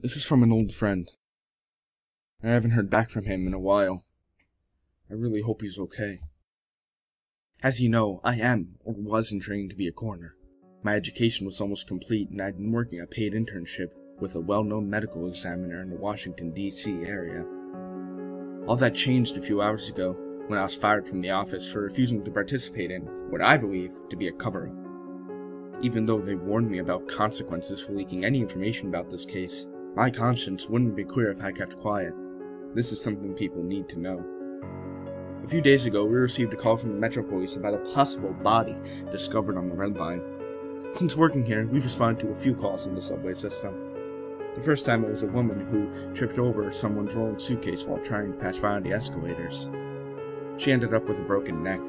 This is from an old friend. I haven't heard back from him in a while. I really hope he's okay. As you know, I am, or was in training to be a coroner. My education was almost complete, and I'd been working a paid internship with a well-known medical examiner in the Washington, D.C. area. All that changed a few hours ago, when I was fired from the office for refusing to participate in what I believe to be a cover-up. Even though they warned me about consequences for leaking any information about this case, my conscience wouldn't be clear if I kept quiet. This is something people need to know. A few days ago, we received a call from the Metro Police about a possible body discovered on the Red Line. Since working here, we've responded to a few calls in the subway system. The first time it was a woman who tripped over someone's rolling suitcase while trying to pass by on the escalators. She ended up with a broken neck.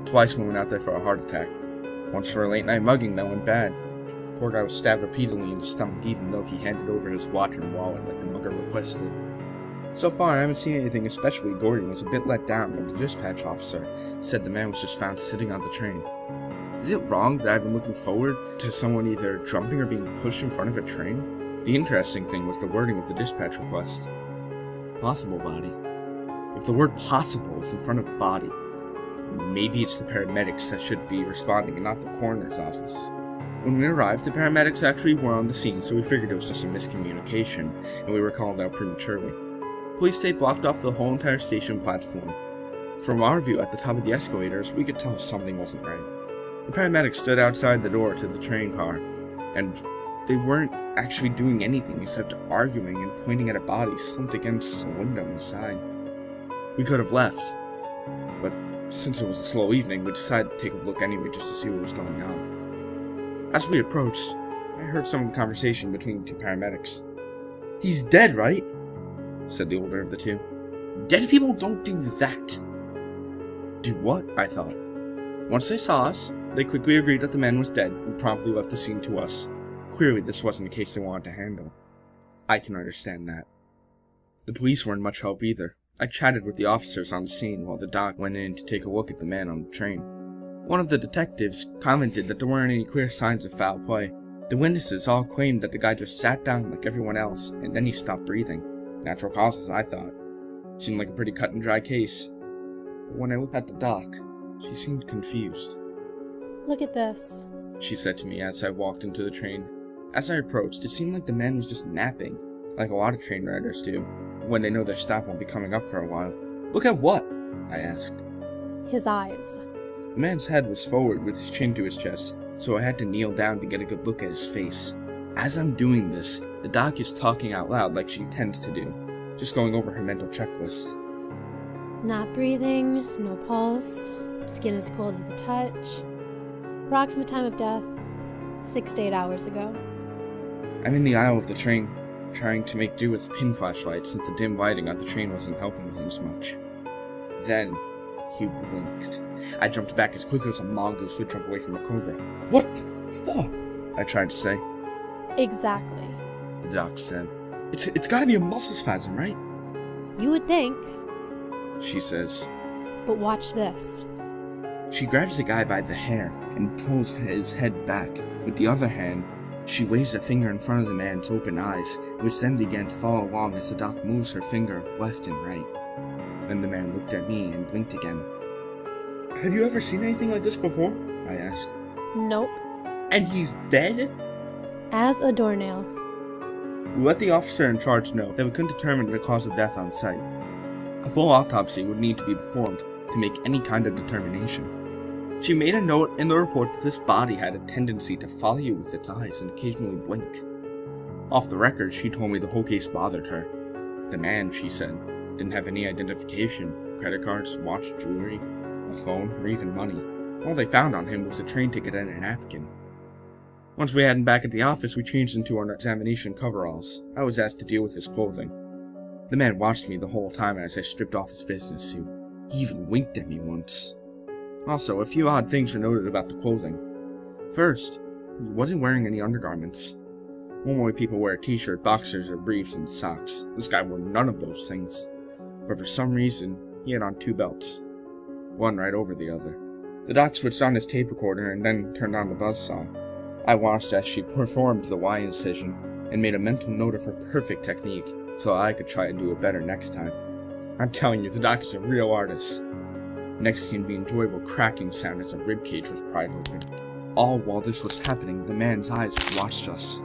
Twice we went out there for a heart attack. Once for a late-night mugging that went bad. The poor guy was stabbed repeatedly in the stomach even though he handed over his watch and wallet like the mugger requested. So far, I haven't seen anything especially gory and was a bit let down when the dispatch officer said the man was just found sitting on the train. Is it wrong that I've been looking forward to someone either jumping or being pushed in front of a train? The interesting thing was the wording of the dispatch request. Possible body. If the word possible is in front of body, maybe it's the paramedics that should be responding and not the coroner's office. When we arrived, the paramedics actually were on the scene, so we figured it was just a miscommunication, and we were called out prematurely. Police tape blocked off the whole entire station platform. From our view at the top of the escalators, we could tell something wasn't right. The paramedics stood outside the door to the train car, and they weren't actually doing anything except arguing and pointing at a body slumped against a window inside. We could have left, but since it was a slow evening, we decided to take a look anyway just to see what was going on. As we approached, I heard some of the conversation between the two paramedics. "He's dead, right?" said the older of the two. "Dead people don't do that." Do what? I thought. Once they saw us, they quickly agreed that the man was dead and promptly left the scene to us. Clearly this wasn't a case they wanted to handle. I can understand that. The police weren't much help either. I chatted with the officers on the scene while the doc went in to take a look at the man on the train. One of the detectives commented that there weren't any clear signs of foul play. The witnesses all claimed that the guy just sat down like everyone else and then he stopped breathing. Natural causes, I thought. Seemed like a pretty cut and dry case. But when I looked at the doc, she seemed confused. "Look at this," she said to me as I walked into the train. As I approached, it seemed like the man was just napping, like a lot of train riders do, when they know their stop won't be coming up for a while. "Look at what?" I asked. "His eyes." The man's head was forward with his chin to his chest, so I had to kneel down to get a good look at his face. As I'm doing this, the doc is talking out loud like she tends to do, just going over her mental checklist. "Not breathing, no pulse, skin is cold at the touch. Approximate time of death, 6 to 8 hours ago." I'm in the aisle of the train, trying to make do with a pin flashlight since the dim lighting on the train wasn't helping things much. Then, he blinked. I jumped back as quickly as a mongoose would jump away from a cobra. "What the?" I tried to say. "Exactly," the doc said. It's gotta be a muscle spasm, right?" "You would think," she says. "but watch this." She grabs the guy by the hair and pulls his head back. With the other hand, she waves a finger in front of the man's open eyes, which then began to follow along as the doc moves her finger left and right. Then the man looked at me and blinked again. "Have you ever seen anything like this before?" I asked. "Nope." "And he's dead?" "As a doornail." We let the officer in charge know that we couldn't determine the cause of death on site. A full autopsy would need to be performed to make any kind of determination. She made a note in the report that this body had a tendency to follow you with its eyes and occasionally blink. Off the record, she told me the whole case bothered her. The man, she said, didn't have any identification, credit cards, watch, jewelry, a phone, or even money. All they found on him was a train ticket and a napkin. Once we had him back at the office, we changed into our examination coveralls. I was asked to deal with his clothing. The man watched me the whole time as I stripped off his business suit. He even winked at me once. Also, a few odd things were noted about the clothing. First, he wasn't wearing any undergarments. Normally people wear a t-shirt, boxers, or briefs, and socks. This guy wore none of those things. But for some reason, he had on 2 belts. One right over the other. The doc switched on his tape recorder and then turned on the buzzsaw. I watched as she performed the Y incision. and made a mental note of her perfect technique so I could try and do it better next time. I'm telling you, the doc is a real artist. Next came the enjoyable cracking sound as a ribcage was pried open. All while this was happening, the man's eyes watched us.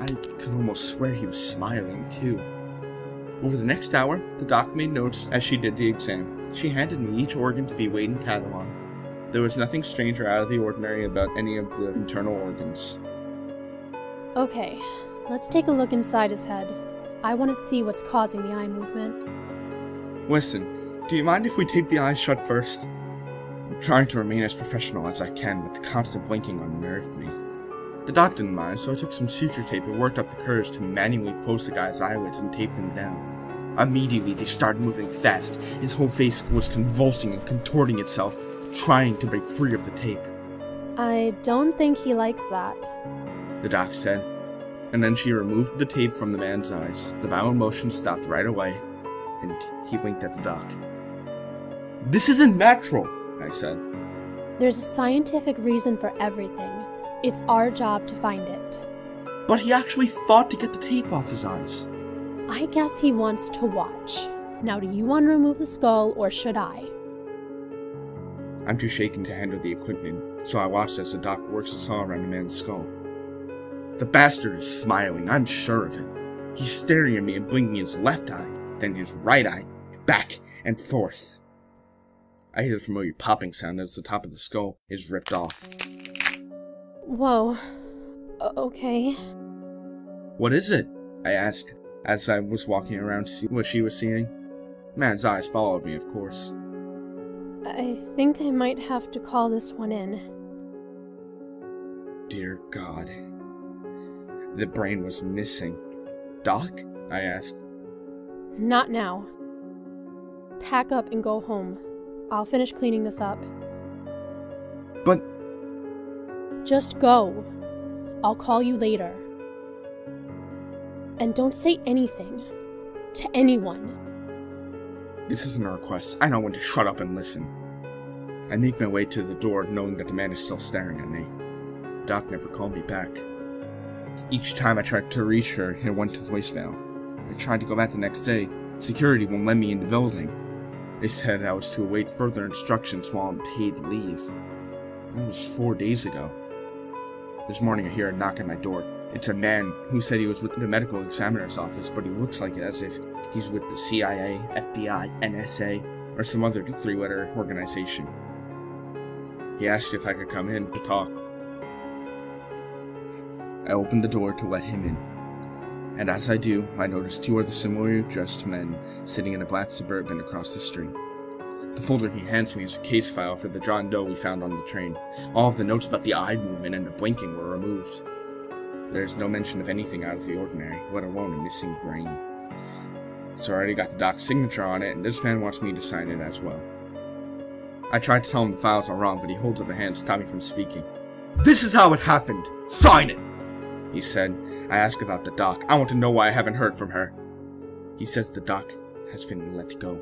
I could almost swear he was smiling, too. Over the next hour, the doc made notes as she did the exam. She handed me each organ to be weighed and cataloged. There was nothing strange or out of the ordinary about any of the internal organs. Okay, let's take a look inside his head. I want to see what's causing the eye movement. Listen, do you mind if we tape the eyes shut first? I'm trying to remain as professional as I can, but the constant blinking unnerved me. The doc didn't mind, so I took some suture tape and worked up the courage to manually close the guy's eyelids and tape them down. Immediately, they started moving fast. His whole face was convulsing and contorting itself, trying to break free of the tape. I don't think he likes that, the doc said, and then she removed the tape from the man's eyes. The violent motion stopped right away, and he winked at the doc. This isn't natural, I said. There's a scientific reason for everything. It's our job to find it. But he actually fought to get the tape off his eyes. I guess he wants to watch. Now, do you want to remove the skull, or should I? I'm too shaken to handle the equipment, so I watched as the doc works the saw around the man's skull. The bastard is smiling, I'm sure of it. He's staring at me and blinking his left eye, then his right eye, back and forth. I hear the familiar popping sound as the top of the skull is ripped off. Whoa. Okay. What is it? I asked, as I was walking around to see what she was seeing. The man's eyes followed me, of course. I think I might have to call this one in. Dear God. The brain was missing. Doc? I asked. Not now. Pack up and go home. I'll finish cleaning this up. But... Just go. I'll call you later. And don't say anything. To anyone. This isn't a request. I know when to shut up and listen. I make my way to the door, knowing that the man is still staring at me. Doc never called me back. Each time I tried to reach her, it went to voicemail. I tried to go back the next day. Security won't let me in the building. They said I was to await further instructions while on paid leave. That was 4 days ago. This morning I hear a knock at my door. It's a man who said he was with the medical examiner's office, but he looks like it as if he's with the CIA, FBI, NSA, or some other three-letter organization. He asked if I could come in to talk. I opened the door to let him in, and as I do, I notice two other similarly dressed men sitting in a black Suburban across the street. The folder he hands me is a case file for the John Doe we found on the train. All of the notes about the eye movement and the blinking were removed. There is no mention of anything out of the ordinary, let alone a missing brain. It's already got the doc's signature on it, and this man wants me to sign it as well. I tried to tell him the files are wrong, but he holds up a hand to stop me from speaking. This is how it happened! Sign it! He said. I asked about the doc. I want to know why I haven't heard from her. He says the doc has been let go.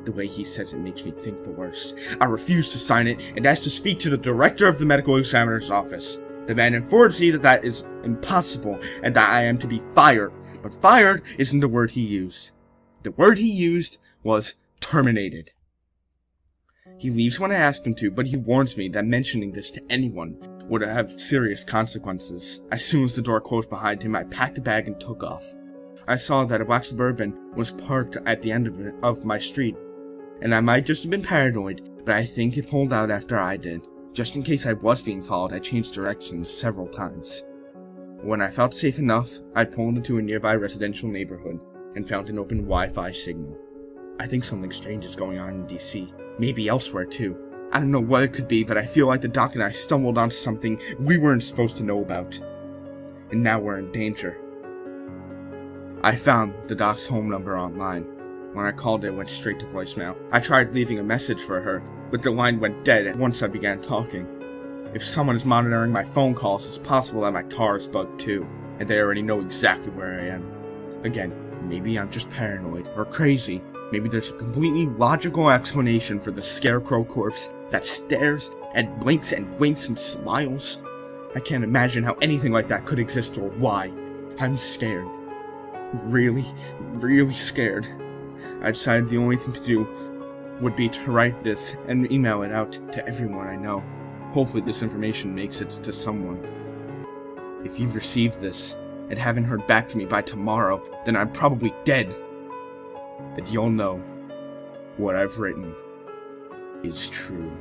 The way he says it makes me think the worst. I refuse to sign it and ask to speak to the director of the medical examiner's office. The man informs me that that is impossible and that I am to be fired. But fired isn't the word he used. The word he used was terminated. He leaves when I ask him to, but he warns me that mentioning this to anyone would have serious consequences. As soon as the door closed behind him, I packed a bag and took off. I saw that a black Suburban was parked at the end of my street, and I might just have been paranoid, but I think it pulled out after I did. Just in case I was being followed, I changed directions several times. When I felt safe enough, I pulled into a nearby residential neighborhood and found an open Wi-Fi signal. I think something strange is going on in DC, maybe elsewhere too. I don't know what it could be, but I feel like the doc and I stumbled onto something we weren't supposed to know about. And now we're in danger. I found the doc's home number online. When I called it went straight to voicemail. I tried leaving a message for her, but the line went dead once I began talking. If someone is monitoring my phone calls, it's possible that my car is bugged too, and they already know exactly where I am. Again, maybe I'm just paranoid, or crazy. Maybe there's a completely logical explanation for the Scarecrow corpse that stares and blinks and winks and smiles. I can't imagine how anything like that could exist or why, I'm scared. Really, really scared. I decided the only thing to do would be to write this and email it out to everyone I know. Hopefully this information makes it to someone. If you've received this and haven't heard back from me by tomorrow, then I'm probably dead. And you'll know what I've written is true.